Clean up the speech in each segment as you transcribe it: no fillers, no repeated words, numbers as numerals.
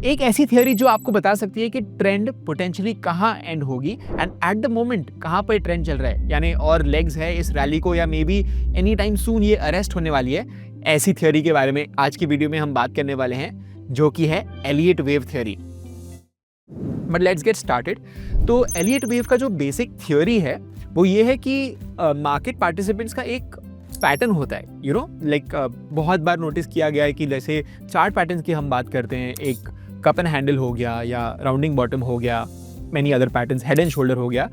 एक ऐसी थियोरी जो आपको बता सकती है कि ट्रेंड पोटेंशियली कहाँ एंड होगी एंड एट द मोमेंट कहाँ पर ट्रेंड चल रहा है, यानी और लेग्स है इस रैली को या may be any time soon ये अरेस्ट होने वाली है। ऐसी थियोरी के बारे में आज की वीडियो में हम बात करने वाले हैं, जो कि है Elliott wave theory. But let's get started. तो एलियट वेव का जो बेसिक थ्योरी है वो ये है कि मार्केट पार्टिसिपेंट्स का एक पैटर्न होता है, यू नो लाइक बहुत बार नोटिस किया गया है कि जैसे चार्ट पैटर्न्स की हम बात करते हैं, एक कप एंड हैंडल हो गया या राउंडिंग बॉटम हो गया, many other patterns, head and shoulder हो गया,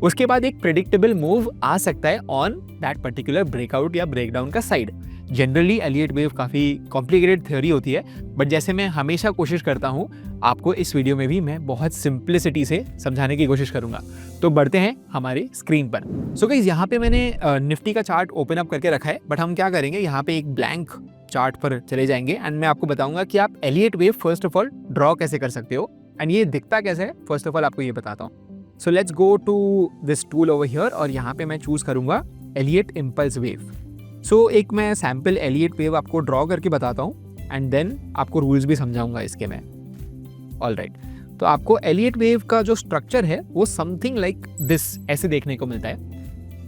उसके बाद एक प्रेडिक्टेबल मूव आ सकता है ऑन दैट पर्टिकुलर ब्रेकआउट या ब्रेकडाउन का साइड। जनरली एलियट वेव काफ़ी कॉम्प्लिकेटेड थ्योरी होती है, बट जैसे मैं हमेशा कोशिश करता हूँ आपको इस वीडियो में भी मैं बहुत सिंप्लिसिटी से समझाने की कोशिश करूँगा। तो बढ़ते हैं हमारी स्क्रीन पर। सो गाइस, यहाँ पे मैंने निफ्टी का चार्ट ओपन अप करके रखा है, बट हम क्या करेंगे, यहाँ पे एक ब्लैंक चार्ट पर चले जाएंगे एंड मैं आपको बताऊंगा कि आप Elliott wave first of all draw कैसे कर सकते हो एंड ये दिखता कैसे है, फर्स्ट ऑफ ऑल आपको ये बताता हूँ। So let's go to this tool over here और यहाँ पे मैं चूज करूंगा एलियट इम्पल्स वेव। सो एक मैं सैम्पल एलियट वेव आपको ड्रॉ करके बताता हूँ एंड देन आपको रूल्स भी समझाऊंगा इसके मैं। ऑलराइट, तो आपको एलियट वेव का जो स्ट्रक्चर है वो समथिंग लाइक दिस ऐसे देखने को मिलता है।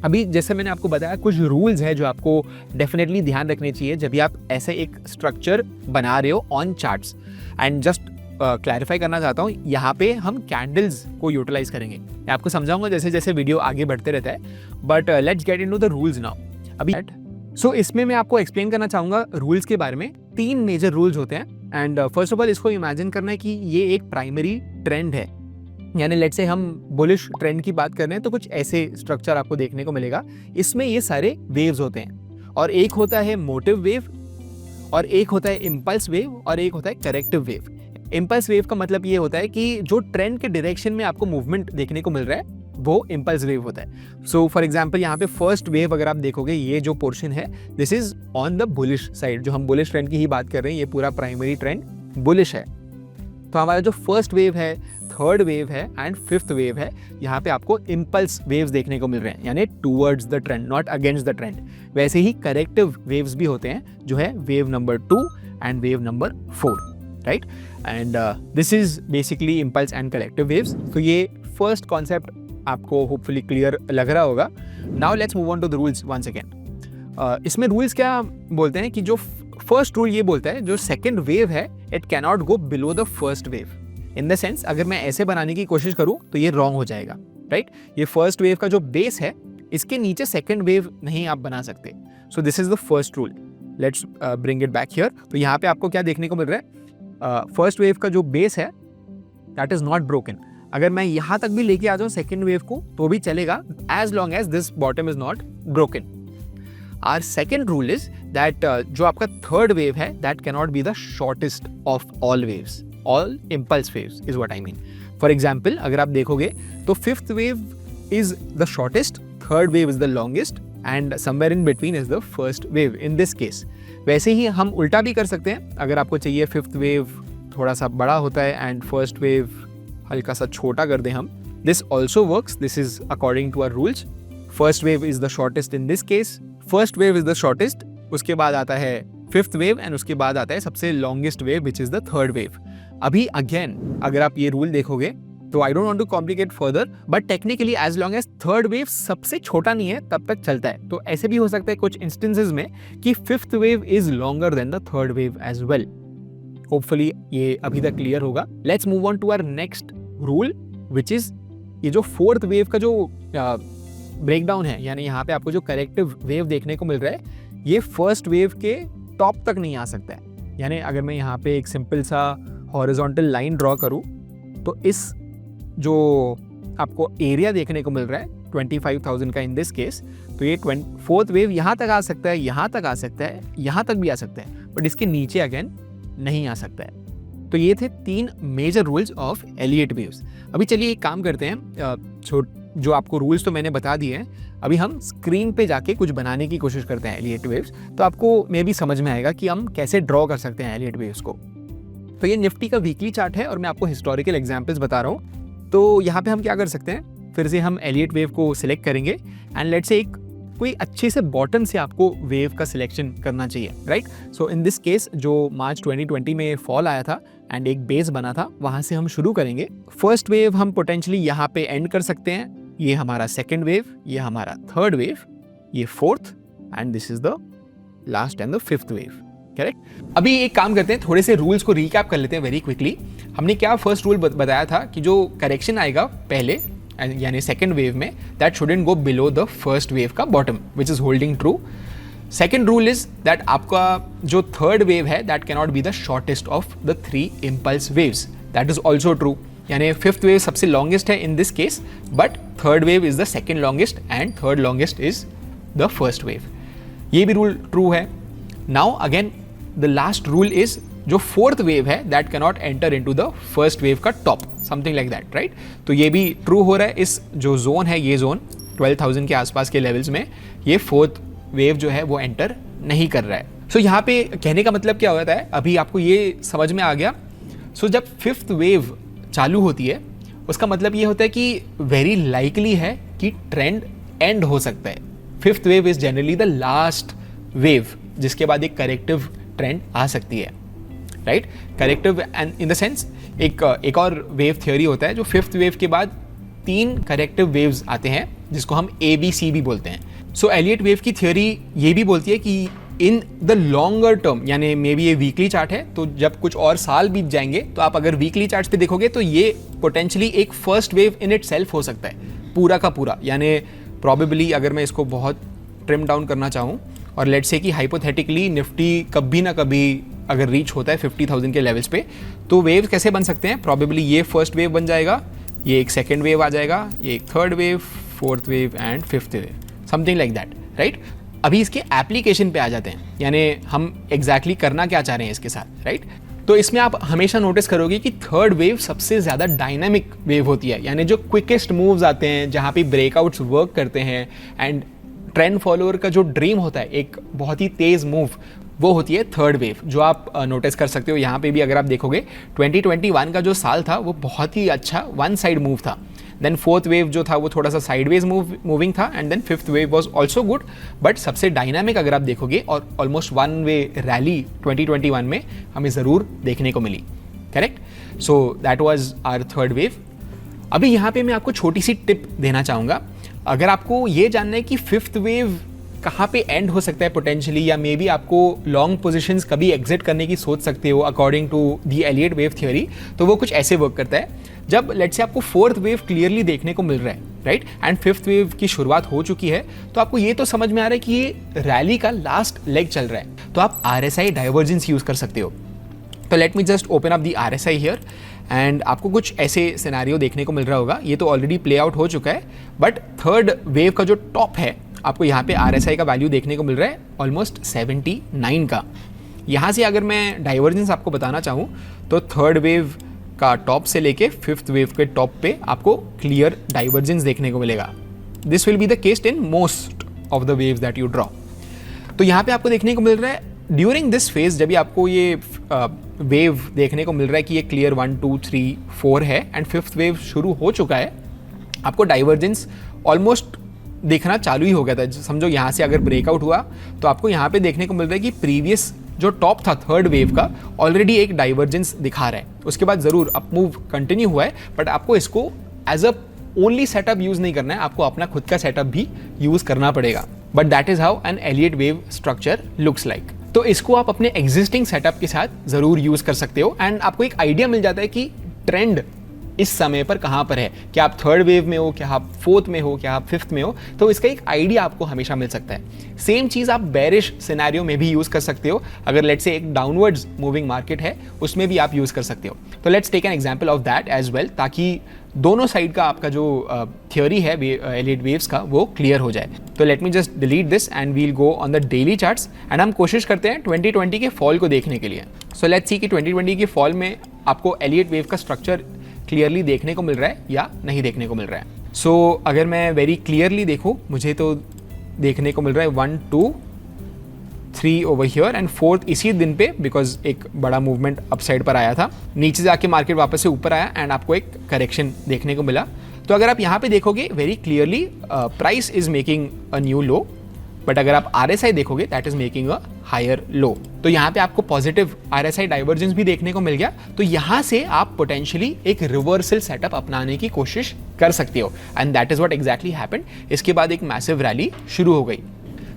अभी जैसे मैंने आपको बताया कुछ रूल्स है जो आपको डेफिनेटली ध्यान रखने चाहिए जब भी आप ऐसे एक स्ट्रक्चर बना रहे हो on charts. And just clarify करना चाहता हूँ, यहाँ पे हम कैंडल्स को यूटिलाइज करेंगे। मैं आपको समझाऊंगा जैसे जैसे वीडियो आगे बढ़ते रहता है, but let's get into the rules now. अभी सो इसमें मैं आपको एक्सप्लेन करना चाहूँगा रूल्स के बारे में। 3 मेजर रूल्स होते हैं एंड फर्स्ट ऑफ ऑल इसको इमेजिन करना है कि ये एक प्राइमरी ट्रेंड है, यानी लेट्स से हम बुलिश ट्रेंड की बात कर रहे हैं तो कुछ ऐसे स्ट्रक्चर आपको देखने को मिलेगा। इसमें ये सारे वेव्स होते हैं और एक होता है मोटिव वेव और एक होता है इम्पल्स वेव और एक होता है करेक्टिव वेव। इम्पल्स वेव का मतलब ये होता है कि जो ट्रेंड के डायरेक्शन में आपको मूवमेंट देखने को मिल रहा है वो इम्पल्स वेव होता है। सो फॉर एग्जांपल यहाँ पे फर्स्ट वेव अगर आप देखोगे, ये जो पोर्शन है this is on the bullish side. जो हम बुलिश ट्रेंड की ही बात कर रहे हैं, ये पूरा प्राइमरी ट्रेंड बुलिश है। तो हमारा जो फर्स्ट वेव है, थर्ड वेव है एंड फिफ्थ वेव है, यहाँ पे आपको इम्पल्स वेव्स देखने को मिल रहे हैं, यानी towards the trend, not against the trend. वैसे ही करेक्टिव वेव्स भी होते हैं, जो है wave number 2 and wave number 4, right. And this is basically impulse and corrective waves. तो ये फर्स्ट कॉन्सेप्ट आपको होपफुली क्लियर लग रहा होगा। Now let's move on to the rules once again. इसमें रूल्स क्या बोलते हैं कि जो फर्स्ट रूल ये बोलता है जो सेकंड वेव है it can not go below the first wave. In the sense अगर मैं ऐसे बनाने की कोशिश करूं तो ये रॉन्ग हो जाएगा, राइट। ये फर्स्ट वेव का जो बेस है इसके नीचे सेकंड वेव नहीं आप बना सकते। So this is the first rule. Let's bring it back here. तो यहाँ पे आपको क्या देखने को मिल रहा है, फर्स्ट वेव का जो बेस है दैट इज नॉट ब्रोकन। अगर मैं यहाँ तक भी लेके आ जाऊँ सेकेंड वेव को तो भी चलेगा, as long as this bottom is not broken. Our second rule is that जो आपका थर्ड वेव है that can not be the shortest of all waves, all impulse waves is what I mean. For example अगर आप देखोगे तो fifth wave is the shortest, third wave is the longest and somewhere in between is the first wave in this case. वैसे ही हम उल्टा भी कर सकते हैं, अगर आपको चाहिए फिफ्थ वेव थोड़ा सा बड़ा होता है एंड फर्स्ट वेव हल्का सा छोटा कर दें हम, this also works. This is according to our rules. First wave is the shortest in this case, first wave is the shortest, उसके बाद आता है फिफ्थ वेव एंड उसके बाद आता है सबसे longest wave which is the third wave. अभी अगेन अगर आप ये रूल देखोगे तो I don't want to complicate further, but technically as long as third wave सबसे छोटा नहीं है तब तक चलता है। तो ऐसे भी हो सकता है कुछ इंस्टेंसेस में कि fifth wave is longer than the third wave as well. Hopefully ये अभी तक क्लियर होगा। Let's move on to our next rule which is ये जो फोर्थ वेव का जो ब्रेकडाउन है, यानी यहाँ पे आपको जो करेक्टिव वेव देखने को मिल रहा है ये फर्स्ट वेव के टॉप तक नहीं आ सकता है। यानी अगर मैं यहाँ पे एक सिंपल सा हॉरिजॉन्टल लाइन ड्रॉ करूँ तो इस जो आपको एरिया देखने को मिल रहा है 25,000 का इन दिस केस, तो ये फोर्थ वेव यहाँ तक आ सकता है, यहाँ तक आ सकता है, यहाँ तक भी आ सकता है, बट इसके नीचे अगेन नहीं आ सकता है। तो ये थे 3 major rules of Elliott waves. अभी चलिए एक काम करते हैं, जो आपको रूल्स तो मैंने बता दिए हैं, अभी हम स्क्रीन पे जाके कुछ बनाने की कोशिश करते हैं एलियट वेव्स, तो आपको मे भी समझ में आएगा कि हम कैसे ड्रॉ कर सकते हैं एलियट वेव्स को। तो ये निफ्टी का वीकली चार्ट है और मैं आपको हिस्टोरिकल एग्जाम्पल्स बता रहा हूँ। तो यहाँ पे हम क्या कर सकते हैं, फिर से हम एलियट वेव को सिलेक्ट करेंगे एंड लेट्स से एक कोई अच्छे से बॉटम से आपको वेव का सिलेक्शन करना चाहिए, right? So in this case जो मार्च 2020 में फॉल आया था एंड एक बेस बना था, वहाँ से हम शुरू करेंगे। फर्स्ट वेव हम पोटेंशियली यहाँ पे एंड कर सकते हैं, ये हमारा सेकेंड वेव, ये हमारा थर्ड वेव, ये fourth, and this is the last and the fifth wave, correct? अभी एक काम करते हैं, थोड़े से रूल्स को रिकैप कर लेते हैं वेरी क्विकली। हमने क्या फर्स्ट रूल बताया था कि जो करेक्शन आएगा पहले यानी सेकेंड वेव में, that shouldn't go below the first wave का bottom, which is holding true. Second rule is that आपका जो थर्ड वेव है that cannot be the shortest of the 3 impulse waves, that is also true. यानी fifth wave सबसे longest है in this case, but third wave is the second longest and third longest is the first wave. ये भी rule true है। Now again the last rule is जो fourth wave है that cannot enter into the first wave का top, something like that, right? तो ये भी true हो रहा है। इस जो जोन है, ये जोन 12,000 के आसपास के लेवल्स में, ये फोर्थ वेव जो है वो एंटर नहीं कर रहा है। सो यहाँ पे कहने का मतलब क्या होता है, अभी आपको ये समझ में आ गया। सो जब फिफ्थ वेव चालू होती है, उसका मतलब ये होता है कि वेरी लाइकली है कि ट्रेंड एंड हो सकता है। Fifth wave is generally the last wave, जिसके बाद एक करेक्टिव ट्रेंड आ सकती है, right? Corrective and in the sense एक और वेव थ्योरी होता है जो फिफ्थ वेव के बाद 3 करेक्टिव वेव्स आते हैं, जिसको हम ABC भी बोलते हैं। सो एलियट वेव की थ्योरी ये भी बोलती है कि इन द लॉन्गर टर्म, यानी मे बी ये वीकली चार्ट है, तो जब कुछ और साल बीत जाएंगे तो आप अगर वीकली चार्ट्स पे देखोगे तो ये पोटेंशियली एक first wave in it self हो सकता है, पूरा का पूरा। यानी प्रॉबेबली अगर मैं इसको बहुत ट्रिम डाउन करना चाहूँ और लेट्स से कि हाइपोथेटिकली निफ्टी कभी ना कभी अगर रीच होता है 50,000 के लेवल्स पे, तो वेव कैसे बन सकते हैं? प्रॉबेबली ये फर्स्ट वेव बन जाएगा, ये एक सेकेंड वेव आ जाएगा, ये एक third wave, fourth wave and fifth wave, something like that, right? अभी इसके एप्लीकेशन पे आ जाते हैं, यानी हम एग्जैक्टली करना क्या चाह रहे हैं इसके साथ, राइट? तो इसमें आप हमेशा नोटिस करोगे कि थर्ड वेव सबसे ज़्यादा डायनामिक वेव होती है, यानी जो क्विकेस्ट मूव्स आते हैं, जहाँ पे ब्रेकआउट्स वर्क करते हैं एंड ट्रेंड फॉलोअर का जो ड्रीम होता है एक बहुत ही तेज़ मूव, वो होती है थर्ड वेव, जो आप नोटिस कर सकते हो। यहाँ पे भी अगर आप देखोगे 2021 का जो साल था वो बहुत ही अच्छा वन साइड मूव था। देन फोर्थ वेव जो था वो थोड़ा सा साइडवेज मूविंग था, and then fifth wave was also good, but सबसे डायनामिक अगर आप देखोगे और ऑलमोस्ट वन वे रैली 2021 में हमें ज़रूर देखने को मिली, correct? So that was our third wave. अभी यहाँ पे मैं आपको छोटी सी टिप देना चाहूँगा। अगर आपको ये जानना है कि फिफ्थ वेव कहाँ पे एंड हो सकता है पोटेंशियली, या मे बी आपको लॉन्ग पोजीशंस कभी एग्जिट करने की सोच सकते हो according to the Elliott wave theory, तो वो कुछ ऐसे वर्क करता है। जब लेट्स से आपको फोर्थ वेव क्लियरली देखने को मिल रहा है, राइट, एंड फिफ्थ वेव की शुरुआत हो चुकी है, तो आपको ये तो समझ में आ रहा है कि ये रैली का लास्ट लेग चल रहा है, तो आप RSI डाइवर्जेंस यूज़ कर सकते हो। तो let me just open up the RSI here, and आपको कुछ ऐसे सिनेरियो देखने को मिल रहा होगा। ये तो ऑलरेडी प्ले आउट हो चुका है, बट थर्ड वेव का जो टॉप है, आपको यहाँ पे RSI का वैल्यू देखने को मिल रहा है ऑलमोस्ट 79 का। यहाँ से अगर मैं डाइवर्जेंस आपको बताना चाहूँ तो थर्ड वेव का टॉप से लेके फिफ्थ वेव के टॉप पे आपको क्लियर डाइवर्जेंस देखने को मिलेगा। This will be the case in most of the waves that you draw. तो यहाँ पे आपको देखने को मिल रहा है ड्यूरिंग दिस फेज, जब भी आपको ये वेव देखने को मिल रहा है कि ये क्लियर 1 2 3 4 है एंड फिफ्थ वेव शुरू हो चुका है, आपको डाइवर्जेंस ऑलमोस्ट देखना चालू ही हो गया था। समझो यहाँ से अगर ब्रेकआउट हुआ तो आपको यहाँ पे देखने को मिल रहा है कि प्रीवियस जो टॉप था थर्ड वेव का ऑलरेडी एक डाइवर्जेंस दिखा रहा है। उसके बाद ज़रूर अप मूव कंटिन्यू हुआ है, बट आपको इसको as a only setup use नहीं करना है, आपको अपना खुद का सेटअप भी यूज़ करना पड़ेगा। But that is how an Elliott wave structure looks like. तो इसको आप अपने एग्जिस्टिंग सेटअप के साथ ज़रूर यूज़ कर सकते हो, एंड आपको एक आइडिया मिल जाता है कि ट्रेंड इस समय पर कहाँ पर है, क्या आप थर्ड वेव में हो, क्या आप फोर्थ में हो, क्या आप फिफ्थ में हो, तो इसका एक आइडिया आपको हमेशा मिल सकता है। सेम चीज़ आप बेरिश सिनेरियो में भी यूज़ कर सकते हो। अगर लेट्स से एक डाउनवर्ड्स मूविंग मार्केट है उसमें भी आप यूज़ कर सकते हो। तो let's take an example of that as well, ताकि दोनों साइड का आपका जो थ्योरी है एलियट वेव्स का वो क्लियर हो जाए। तो let me just delete this and we'll go on the daily charts, and हम कोशिश करते हैं 2020 के फॉल को देखने के लिए। सो लेट्स सी कि 2020 के फॉल में आपको एलियट वेव का स्ट्रक्चर क्लियरली देखने को मिल रहा है या नहीं देखने को मिल रहा है। सो अगर मैं वेरी क्लियरली देखूँ, मुझे तो देखने को मिल रहा है 1 2 3 ओवर हियर एंड फोर्थ इसी दिन पे, बिकॉज एक बड़ा मूवमेंट अप साइड पर आया था, नीचे जाके मार्केट वापस से ऊपर आया एंड आपको एक करेक्शन देखने को मिला। तो अगर आप यहाँ पे देखोगे very clearly price is making a new low but अगर आप RSI देखोगे that is making a higher low. तो यहाँ पे आपको पॉजिटिव RSI डाइवर्जेंस भी देखने को मिल गया। तो यहाँ से आप पोटेंशियली एक रिवर्सल सेटअप अपनाने की कोशिश कर सकते हो and that is what exactly happened. इसके बाद एक मैसिव रैली शुरू हो गई।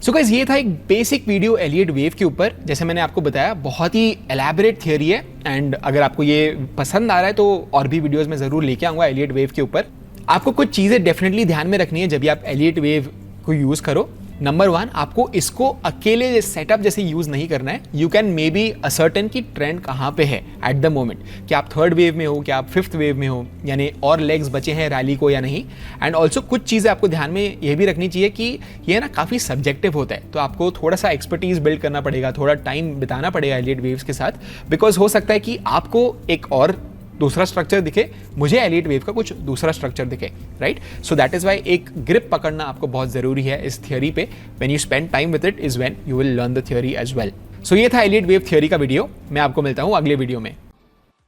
सो गाइस ये था एक बेसिक वीडियो एलियट वेव के ऊपर। जैसे मैंने आपको बताया बहुत ही एलैबोरेट थियरी है एंड अगर आपको ये पसंद आ रहा है तो और भी वीडियोस में जरूर लेके आऊंगा एलियट वेव के ऊपर। आपको कुछ चीजें डेफिनेटली ध्यान में रखनी है जब भी आप एलियट वेव को यूज करो। नंबर 1, आपको इसको अकेले सेटअप जैसे यूज नहीं करना है। You can may be ascertain की ट्रेंड कहाँ पे है एट द मोमेंट, कि आप थर्ड वेव में हो, क्या आप फिफ्थ वेव में हो, यानी और लेग्स बचे हैं रैली को या नहीं। एंड ऑल्सो कुछ चीज़ें आपको ध्यान में ये भी रखनी चाहिए कि ये ना काफ़ी सब्जेक्टिव होता है, तो आपको थोड़ा सा एक्सपर्टीज बिल्ड करना पड़ेगा, थोड़ा टाइम बिताना पड़ेगा एलियट वेव्स के साथ, बिकॉज हो सकता है कि आपको एक और दूसरा स्ट्रक्चर दिखे, मुझे एलियट वेव का कुछ दूसरा स्ट्रक्चर दिखे, right. So that is why एक ग्रिप पकड़ना आपको बहुत जरूरी है इस थियरी पे। When you spend time with it is when you will learn the theory as well. सो ये था एलियट वेव थियरी का वीडियो। मैं आपको मिलता हूं अगले वीडियो में।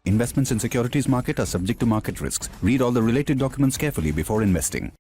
Investments in securities market are subject to market risks. Read all the related documents carefully before investing.